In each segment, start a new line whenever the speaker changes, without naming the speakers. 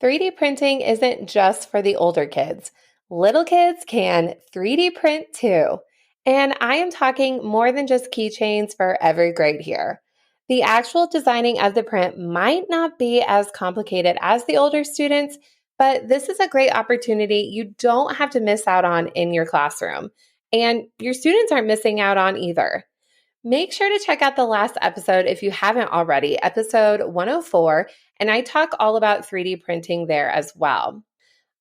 3D printing isn't just for the older kids. Little kids can 3D print too. And I am talking more than just keychains for every grade here. The actual designing of the print might not be as complicated as the older students, but this is a great opportunity you don't have to miss out on in your classroom. And your students aren't missing out on either. Make sure to check out the last episode if you haven't already, episode 104, and I talk all about 3D printing there as well.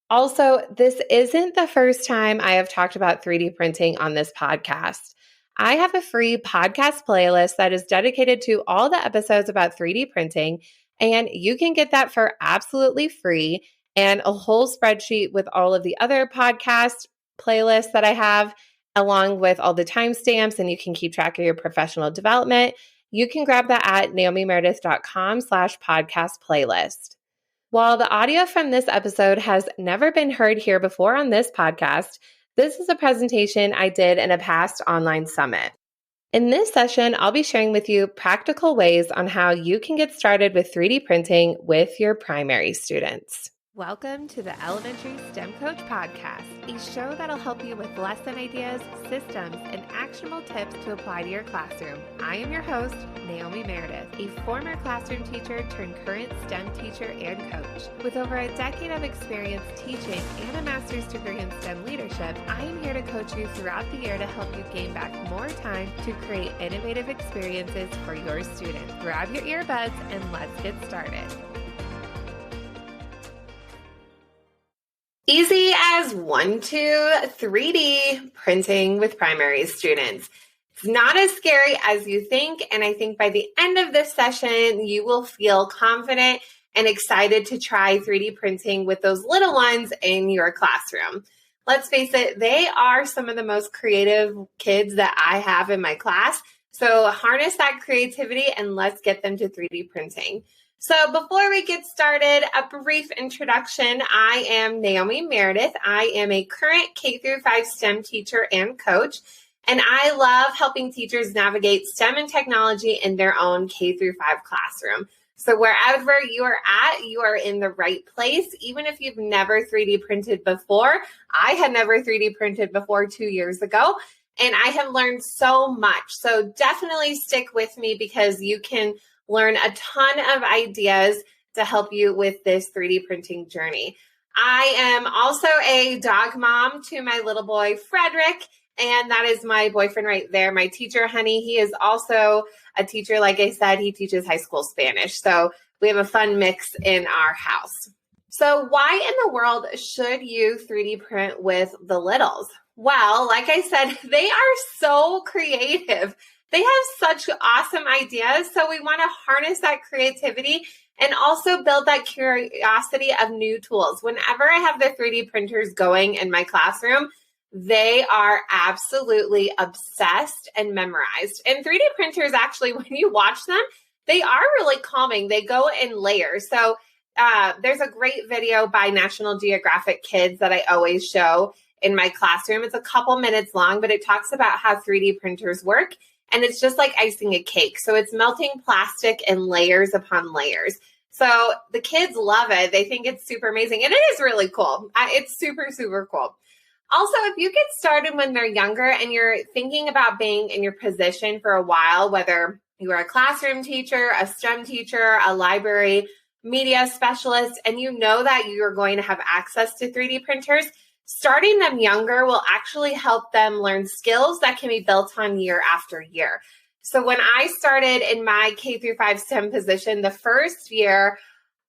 Also, this isn't the first time I have talked about 3D printing on this podcast. I have a free podcast playlist that is dedicated to all the episodes about 3D printing, and you can get that for absolutely free, and a whole spreadsheet with all of the other podcast playlists that I have, along with all the timestamps, and you can keep track of your professional development. You can grab that at naomimeredith.com/podcast playlist. While the audio from this episode has never been heard here before on this podcast, this is a presentation I did in a past online summit. In this session, I'll be sharing with you practical ways on how you can get started with 3D printing with your primary students. Welcome to the Elementary STEM Coach Podcast, a show that'll help you with lesson ideas, systems, and actionable tips to apply to your classroom. I am your host, Naomi Meredith, a former classroom teacher turned current STEM teacher and coach. With over a decade of experience teaching and a master's degree in STEM leadership, I am here to coach you throughout the year to help you gain back more time to create innovative experiences for your students. Grab your earbuds and let's get started. Easy as 1, 2, 3D printing with primary students. It's not as scary as you think, and I think by the end of this session, you will feel confident and excited to try 3D printing with those little ones in your classroom. Let's face it, they are some of the most creative kids that I have in my class, so harness that creativity and let's get them to 3D printing. So before we get started, a brief introduction. I am Naomi Meredith. I am a current K-5 STEM teacher and coach, and I love helping teachers navigate STEM and technology in their own K-5 classroom. So wherever you are at, you are in the right place. Even if you've never 3D printed before, I had never 3D printed before 2 years ago, and I have learned so much. So definitely stick with me because you can learn a ton of ideas to help you with this 3D printing journey. I am also a dog mom to my little boy, Frederick, and that is my boyfriend right there, my teacher, honey. He is also a teacher. Like I said, he teaches high school Spanish. So we have a fun mix in our house. So why in the world should you 3D print with the littles? Well, like I said, they are so creative. They have such awesome ideas, so we want to harness that creativity and also build that curiosity of new tools. Whenever I have the 3D printers going in my classroom, they are absolutely obsessed and memorized. And 3D printers, actually, when you watch them, they are really calming. They go in layers. So there's a great video by National Geographic Kids that I always show in my classroom. It's a couple minutes long, but it talks about how 3D printers work. And it's just like icing a cake. So it's melting plastic in layers upon layers. So the kids love it. They think it's super amazing. And it is really cool. It's super, super cool. Also, if you get started when they're younger and you're thinking about being in your position for a while, whether you are a classroom teacher, a STEM teacher, a library media specialist, and you know that you're going to have access to 3D printers, starting them younger will actually help them learn skills that can be built on year after year. So when I started in my K-5 STEM position, the first year,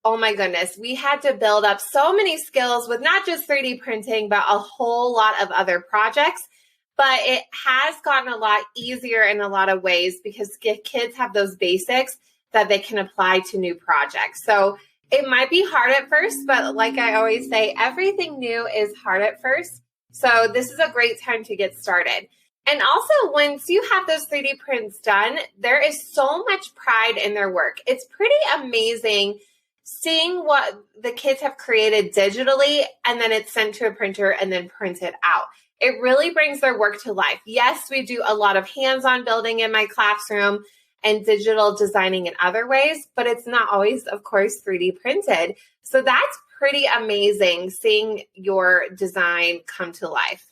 oh my goodness, we had to build up so many skills with not just 3D printing, but a whole lot of other projects. But it has gotten a lot easier in a lot of ways because kids have those basics that they can apply to new projects. So it might be hard at first, but like I always say, everything new is hard at first. So this is a great time to get started. And also, once you have those 3D prints done, there is so much pride in their work. It's pretty amazing seeing what the kids have created digitally, and then it's sent to a printer and then printed out. It really brings their work to life. Yes, we do a lot of hands-on building in my classroom and digital designing in other ways, but it's not always, of course, 3D printed. So that's pretty amazing seeing your design come to life.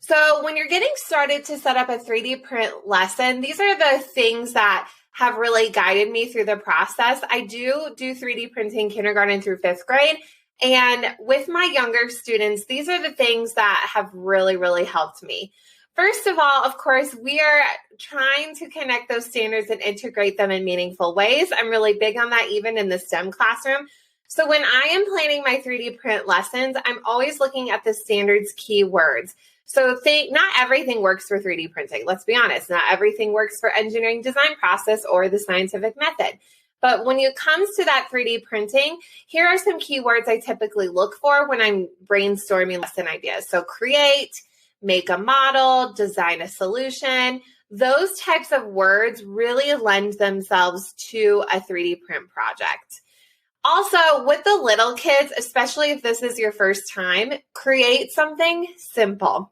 So when you're getting started to set up a 3D print lesson, these are the things that have really guided me through the process. I do 3D printing kindergarten through 5th grade. And with my younger students, these are the things that have really, really helped me. First of all, of course, we are trying to connect those standards and integrate them in meaningful ways. I'm really big on that even in the STEM classroom. So when I am planning my 3D print lessons, I'm always looking at the standards keywords. So not everything works for 3D printing. Let's be honest. Not everything works for engineering design process or the scientific method. But when it comes to that 3D printing, here are some keywords I typically look for when I'm brainstorming lesson ideas. So create, make a model, design a solution. Those types of words really lend themselves to a 3D print project. Also, with the little kids, especially if this is your first time, create something simple.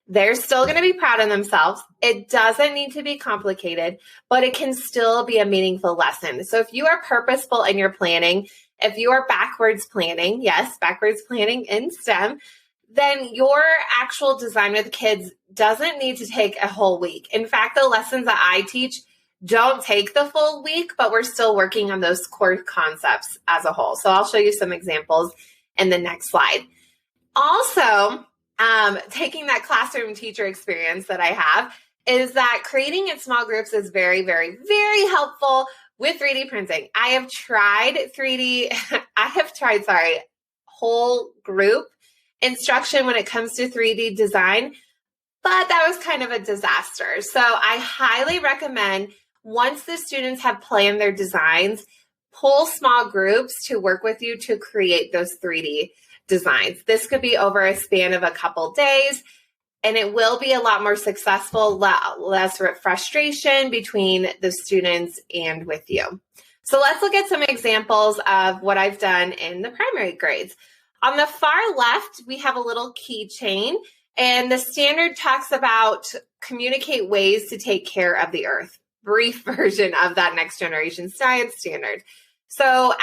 They're still going to be proud of themselves. It doesn't need to be complicated, but it can still be a meaningful lesson. So if you are purposeful in your planning, if you are backwards planning, yes, backwards planning in STEM, then your actual design with kids doesn't need to take a whole week. In fact, the lessons that I teach don't take the full week, but we're still working on those core concepts as a whole. So I'll show you some examples in the next slide. Also, taking that classroom teacher experience that I have is that creating in small groups is very, very, very helpful with 3D printing. I have tried whole group instruction when it comes to 3D design, but that was kind of a disaster. So I highly recommend once the students have planned their designs, pull small groups to work with you to create those 3D designs. This could be over a span of a couple days, and it will be a lot more successful, less frustration between the students and with you. So let's look at some examples of what I've done in the primary grades. On the far left, we have a little keychain, and the standard talks about communicate ways to take care of the earth. Brief version of that next generation science standard. So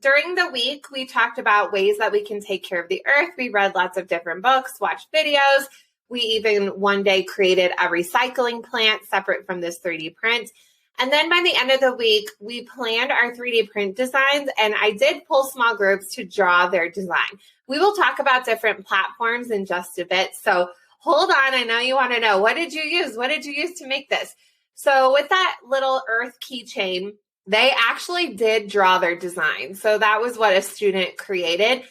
during the week, we talked about ways that we can take care of the earth. We read lots of different books, watched videos. We even one day created a recycling plant separate from this 3D print. And then by the end of the week, we planned our 3D print designs, and I did pull small groups to draw their design. We will talk about different platforms in just a bit. So hold on. I know you want to know, what did you use? What did you use to make this? So with that little earth keychain, they actually did draw their design. So that was what a student created.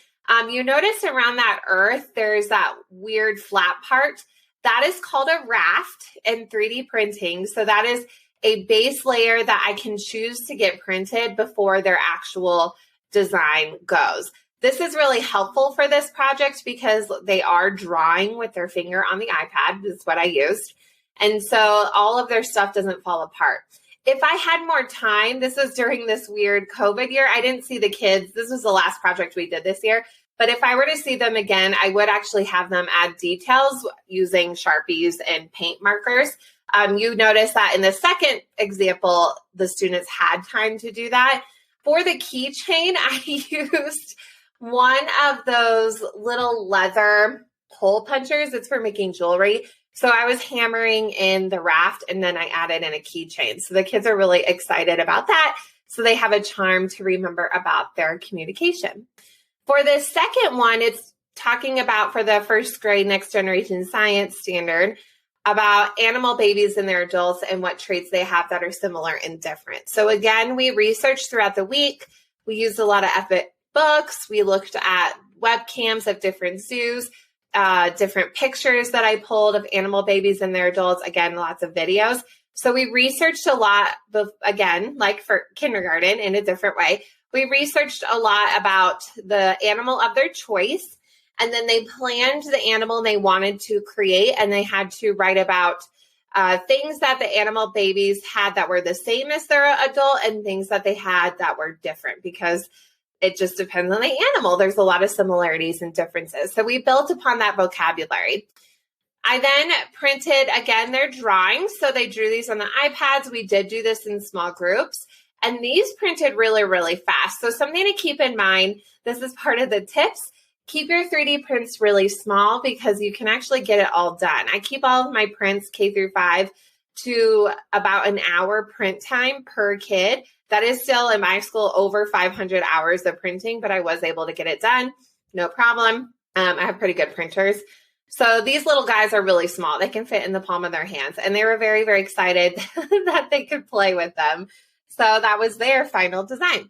You notice around that earth, there's that weird flat part. That is called a raft in 3D printing. So that is a base layer that I can choose to get printed before their actual design goes. This is really helpful for this project because they are drawing with their finger on the iPad. This is what I used. And so all of their stuff doesn't fall apart. If I had more time, this was during this weird COVID year, I didn't see the kids. This was the last project we did this year. But if I were to see them again, I would actually have them add details using Sharpies and paint markers. You notice that in the second example, the students had time to do that. For the keychain, I used one of those little leather hole punchers. It's for making jewelry. So I was hammering in the raft, and then I added in a keychain. So the kids are really excited about that. So they have a charm to remember about their communication. For the second one, it's talking about, for the first grade next generation science standard, about animal babies and their adults and what traits they have that are similar and different. So again, we researched throughout the week. We used a lot of EPIC books. We looked at webcams of different zoos, different pictures that I pulled of animal babies and their adults. Again, lots of videos. So we researched a lot, again, like for kindergarten in a different way. We researched a lot about the animal of their choice, and then they planned the animal they wanted to create, and they had to write about things that the animal babies had that were the same as their adult and things that they had that were different, because it just depends on the animal. There's a lot of similarities and differences. So we built upon that vocabulary. I then printed, again, their drawings. So they drew these on the iPads. We did do this in small groups. And these printed really, really fast. So something to keep in mind, this is part of the tips. Keep your 3D prints really small because you can actually get it all done. I keep all of my prints K through 5 to about an hour print time per kid. That is still in my school over 500 hours of printing, but I was able to get it done. No problem. I have pretty good printers. So these little guys are really small. They can fit in the palm of their hands. And they were very, very excited that they could play with them. So that was their final design.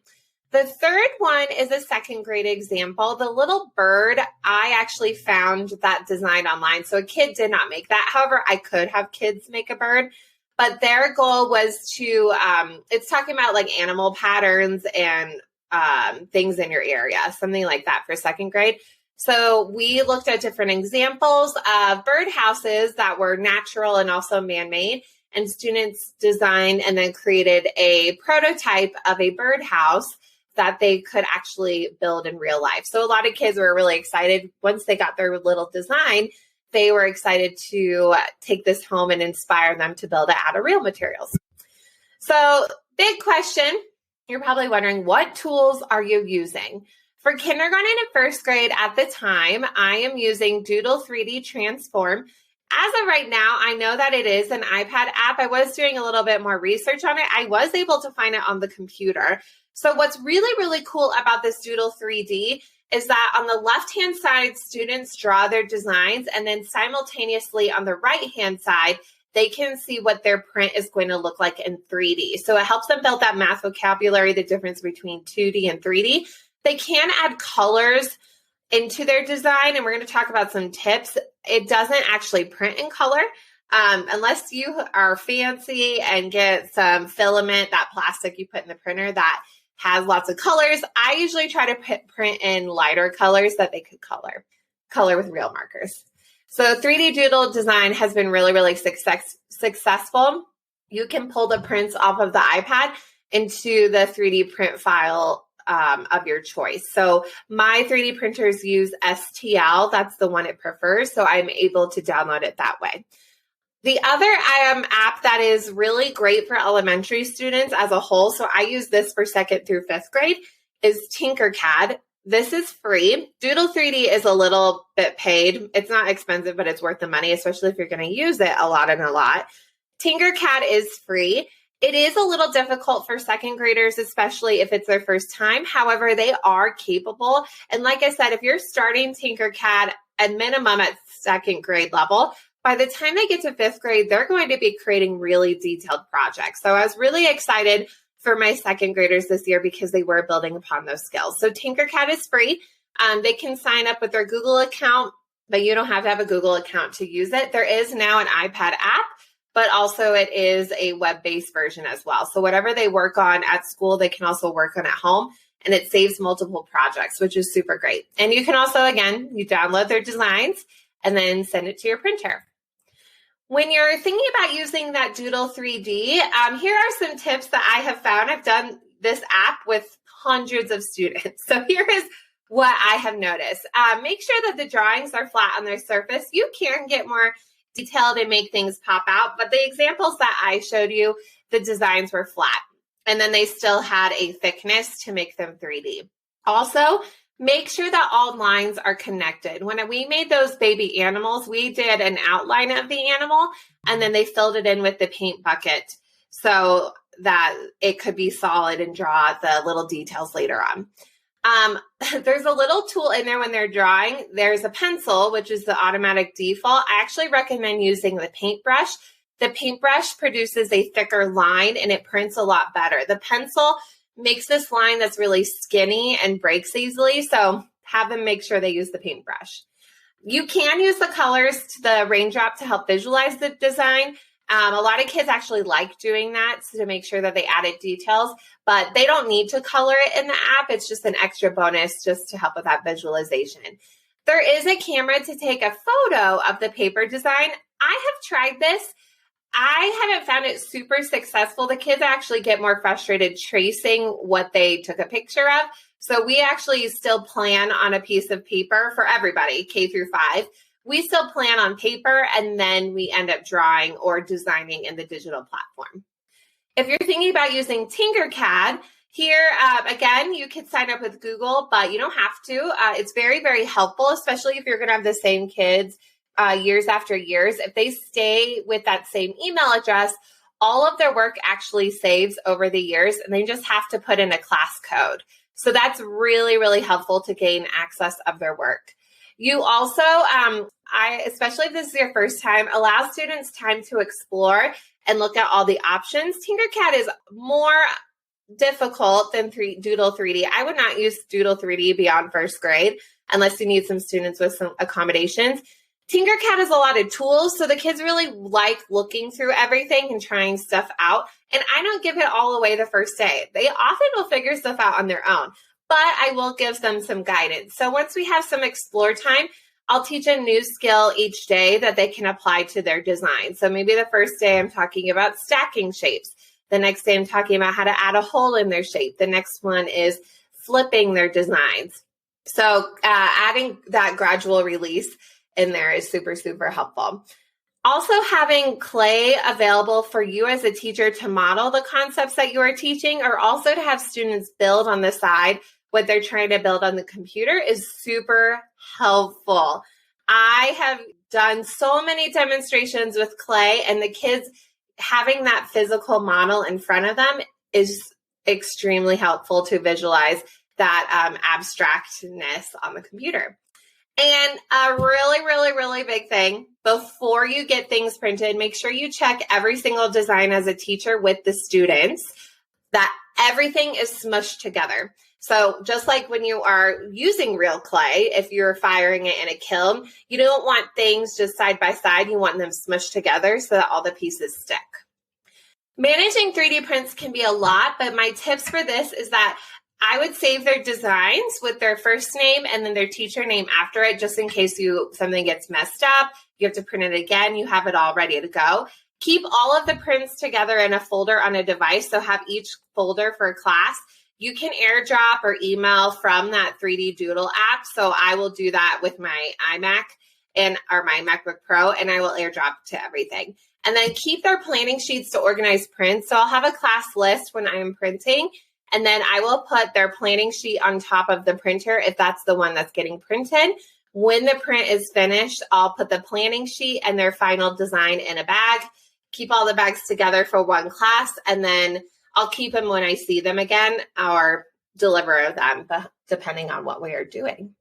The third one is a second grade example. The little bird, I actually found that design online. So a kid did not make that. However, I could have kids make a bird. But their goal was to, it's talking about like animal patterns and things in your area, something like that for second grade. So we looked at different examples of birdhouses that were natural and also man-made. And students designed and then created a prototype of a birdhouse that they could actually build in real life. So a lot of kids were really excited once they got their little design. They were excited to take this home and inspire them to build it out of real materials. So big question. You're probably wondering, what tools are you using? For kindergarten and first grade at the time, I am using Doodle 3D Transform. As of right now, I know that it is an iPad app. I was doing a little bit more research on it. I was able to find it on the computer. So what's really, really cool about this Doodle 3D is that on the left-hand side, students draw their designs, and then simultaneously on the right-hand side, they can see what their print is going to look like in 3D. So it helps them build that math vocabulary, the difference between 2D and 3D. They can add colors into their design, and we're going to talk about some tips. It doesn't actually print in color unless you are fancy and get some filament, that plastic you put in the printer that has lots of colors. I usually try to print in lighter colors that they could color with real markers. So 3D Doodle design has been really, really successful. You can pull the prints off of the iPad into the 3D print file of your choice. So my 3D printers use STL. That's the one it prefers. So I'm able to download it that way. The other app that is really great for elementary students as a whole, so I use this for 2nd through 5th grade, is Tinkercad. This is free. Doodle 3D is a little bit paid. It's not expensive, but it's worth the money, especially if you're going to use it a lot and a lot. Tinkercad is free. It is a little difficult for 2nd graders, especially if it's their first time. However, they are capable. And like I said, if you're starting Tinkercad at minimum at 2nd grade level, by the time they get to 5th grade, they're going to be creating really detailed projects. So I was really excited for my 2nd graders this year because they were building upon those skills. So Tinkercad is free. They can sign up with their Google account, but you don't have to have a Google account to use it. There is now an iPad app, but also it is a web-based version as well. So whatever they work on at school, they can also work on at home, and it saves multiple projects, which is super great. And you can also, again, you download their designs and then send it to your printer. When you're thinking about using that Doodle 3D, here are some tips that I have found. I've done this app with hundreds of students. So here is what I have noticed. Make sure that the drawings are flat on their surface. You can get more detailed and make things pop out, but the examples that I showed you, the designs were flat, and then they still had a thickness to make them 3D. Also, make sure that all lines are connected. When we made those baby animals, we did an outline of the animal, and then they filled it in with the paint bucket so that it could be solid and draw the little details later on. There's a little tool in there when they're drawing. There's a pencil, which is the automatic default. I actually recommend using the paintbrush. The paintbrush produces a thicker line and it prints a lot better. The pencil makes this line that's really skinny and breaks easily. So have them make sure they use the paintbrush. You can use the colors to the raindrop to help visualize the design. A lot of kids actually like doing that to make sure that they added details, but they don't need to color it in the app. It's just an extra bonus just to help with that visualization. There is a camera to take a photo of the paper design. I have tried this. I haven't found it super successful. The kids actually get more frustrated tracing what they took a picture of. So we actually still plan on a piece of paper for everybody, K through 5. We still plan on paper, and then we end up drawing or designing in the digital platform. If you're thinking about using Tinkercad, here, again, you can sign up with Google, but you don't have to. It's very, very helpful, especially if you're going to have the same kids years after years. If they stay with that same email address, all of their work actually saves over the years, and they just have to put in a class code. So that's really, really helpful to gain access of their work. You also, especially if this is your first time, allow students time to explore and look at all the options. Tinkercad is more difficult than Doodle 3D. I would not use Doodle 3D beyond first grade unless you need some students with some accommodations. Tinkercad has a lot of tools, so the kids really like looking through everything and trying stuff out. And I don't give it all away the first day. They often will figure stuff out on their own, but I will give them some guidance. So once we have some explore time, I'll teach a new skill each day that they can apply to their design. So maybe the first day I'm talking about stacking shapes. The next day I'm talking about how to add a hole in their shape. The next one is flipping their designs. So adding that gradual release in there is super, super helpful. Also having clay available for you as a teacher to model the concepts that you are teaching, or also to have students build on the side what they're trying to build on the computer, is super helpful. I have done so many demonstrations with clay, and the kids having that physical model in front of them is extremely helpful to visualize that abstractness on the computer. And a really, really, really big thing, before you get things printed, make sure you check every single design as a teacher with the students that everything is smushed together. So just like when you are using real clay, if you're firing it in a kiln, you don't want things just side by side. You want them smushed together so that all the pieces stick. Managing 3D prints can be a lot, but my tips for this is that I would save their designs with their first name and then their teacher name after it, just in case something gets messed up. You have to print it again. You have it all ready to go. Keep all of the prints together in a folder on a device. So have each folder for a class. You can airdrop or email from that 3D Doodle app. So I will do that with my iMac or my MacBook Pro, and I will airdrop to everything. And then keep their planning sheets to organize prints. So I'll have a class list when I'm printing, and then I will put their planning sheet on top of the printer if that's the one that's getting printed. When the print is finished, I'll put the planning sheet and their final design in a bag, keep all the bags together for one class, and then I'll keep them when I see them again or deliver them, depending on what we are doing.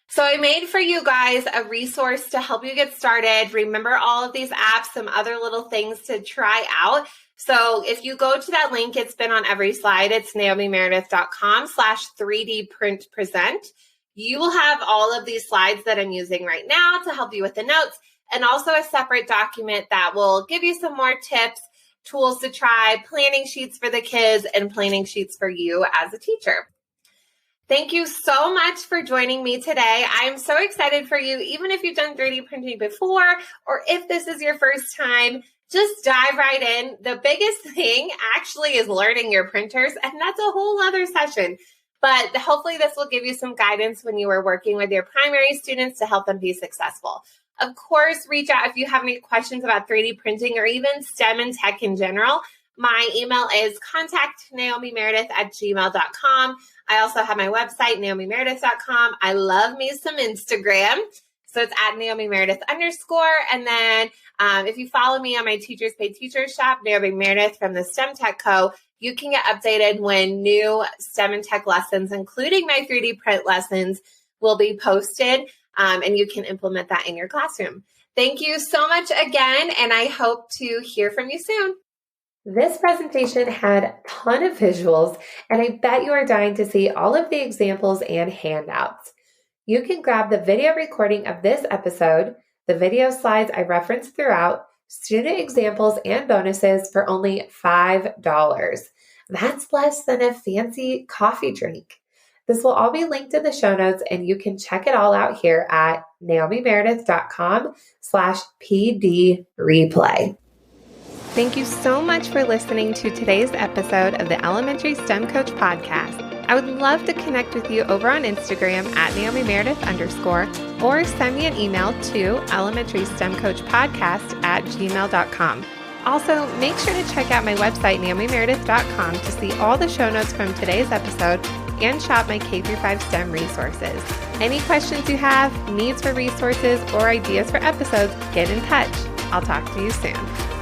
So I made for you guys a resource to help you get started. Remember all of these apps, some other little things to try out. So if you go to that link, it's been on every slide. It's naomimeredith.com/3dprintpresent. You will have all of these slides that I'm using right now to help you with the notes, and also a separate document that will give you some more tips, tools to try, planning sheets for the kids, and planning sheets for you as a teacher. Thank you so much for joining me today. I'm so excited for you, even if you've done 3D printing before, or if this is your first time, just dive right in. The biggest thing actually is learning your printers, and that's a whole other session. But hopefully this will give you some guidance when you are working with your primary students to help them be successful. Of course, reach out if you have any questions about 3D printing or even STEM and tech in general. My email is contact@naomimeredith@gmail.com. I also have my website, naomimeredith.com. I love me some Instagram. So it's @NaomiMeredith_. And then if you follow me on my Teachers Pay Teachers shop, Naomi Meredith from the STEM Tech Co., you can get updated when new STEM and tech lessons, including my 3D print lessons, will be posted. And you can implement that in your classroom. Thank you so much again, and I hope to hear from you soon. This presentation had a ton of visuals, and I bet you are dying to see all of the examples and handouts. You can grab the video recording of this episode, the video slides I referenced throughout, student examples, and bonuses for only $5. That's less than a fancy coffee drink. This will all be linked in the show notes, and you can check it all out here at naomimeredith.com/pdreplay. Thank you so much for listening to today's episode of the Elementary STEM Coach Podcast. I would love to connect with you over on Instagram @NaomiMeredith_ or send me an email to elementarystemcoachpodcast@gmail.com. Also, make sure to check out my website, naomimeredith.com, to see all the show notes from today's episode and shop my K-5 STEM resources. Any questions you have, needs for resources, or ideas for episodes, get in touch. I'll talk to you soon.